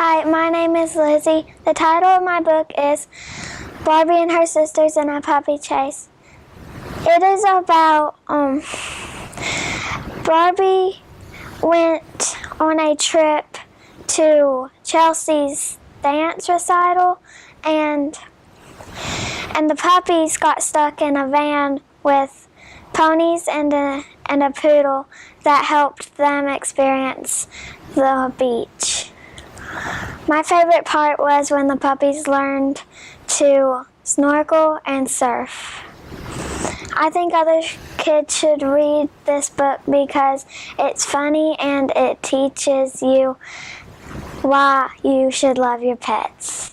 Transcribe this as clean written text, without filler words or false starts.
Hi, my name is Lizzie. The title of my book is Barbie and Her Sisters in a Puppy Chase. It is about Barbie went on a trip to Chelsea's dance recital, and the puppies got stuck in a van with ponies and a poodle that helped them experience the beach. My favorite part was when the puppies learned to snorkel and surf. I think other kids should read this book because it's funny and it teaches you why you should love your pets.